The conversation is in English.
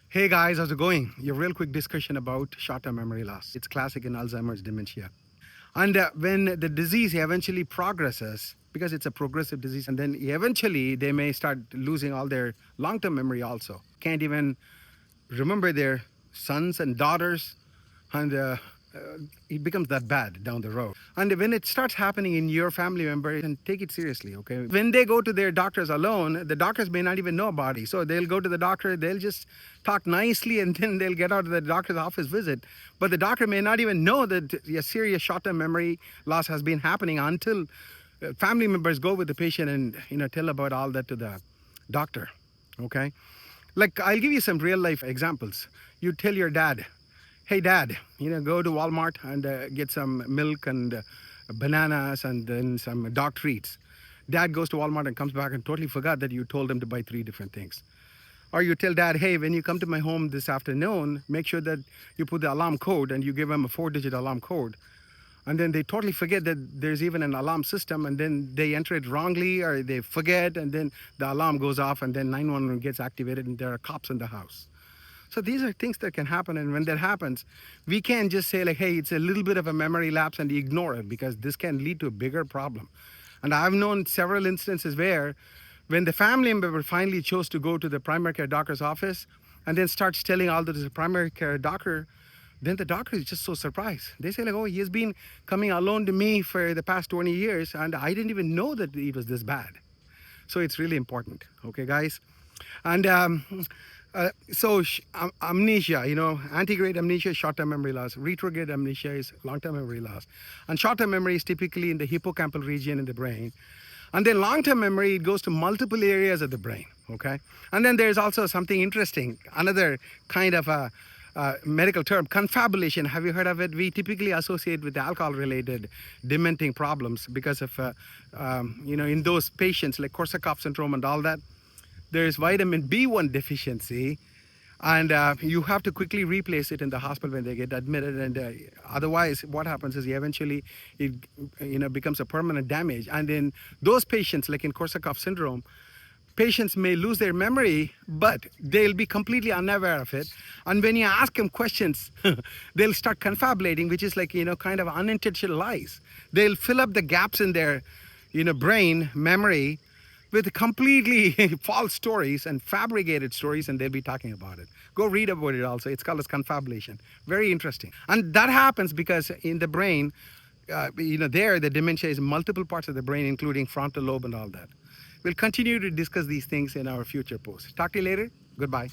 Hey guys, how's it going? A real quick discussion about short-term memory loss. It's classic in Alzheimer's dementia. And when the disease eventually progresses, because it's a progressive disease, and then eventually they may start losing all their long-term memory also. Can't even remember their sons and daughters, and it becomes that bad down the road. And when it starts happening in your family member, you can take it seriously, okay? When they go to their doctors alone, the doctors may not even know about it. So they'll go to the doctor, they'll just talk nicely, and then they'll get out of the doctor's office visit. But the doctor may not even know that a serious short-term memory loss has been happening until family members go with the patient and tell about all that to the doctor, okay? Like, I'll give you some real life examples. You tell your dad, hey dad, go to Walmart and get some milk and bananas and then some dog treats. Dad goes to Walmart and comes back and totally forgot that you told him to buy three different things. Or you tell dad, hey, when you come to my home this afternoon, make sure that you put the alarm code and you give him a 4-digit alarm code. And then they totally forget that there's even an alarm system, and then they enter it wrongly or they forget, and then the alarm goes off and then 911 gets activated and there are cops in the house. So these are things that can happen, and when that happens, we can't just say like, hey, it's a little bit of a memory lapse and ignore it, because this can lead to a bigger problem. And I've known several instances where when the family member finally chose to go to the primary care doctor's office and then starts telling all this to the primary care doctor, then the doctor is just so surprised. They say like, oh, he has been coming alone to me for the past 20 years and I didn't even know that it was this bad. So it's really important, okay, guys? And amnesia, antegrade amnesia is short-term memory loss. Retrograde amnesia is long-term memory loss. And short-term memory is typically in the hippocampal region in the brain. And then long-term memory, it goes to multiple areas of the brain, okay? And then there's also something interesting, another kind of a medical term, confabulation. Have you heard of it? We typically associate with alcohol-related dementing problems because of, in those patients like Korsakoff syndrome and all that, there's vitamin B1 deficiency, and you have to quickly replace it in the hospital when they get admitted. And otherwise, what happens is eventually it becomes a permanent damage. And in those patients, like in Korsakoff syndrome, patients may lose their memory, but they'll be completely unaware of it. And when you ask them questions, they'll start confabulating, which is like, kind of unintentional lies. They'll fill up the gaps in their, brain memory with completely false stories and fabricated stories, and they'll be talking about it. Go read about it also. It's called as confabulation. Very interesting. And that happens because in the brain, the dementia is multiple parts of the brain, including frontal lobe and all that. We'll continue to discuss these things in our future posts. Talk to you later. Goodbye.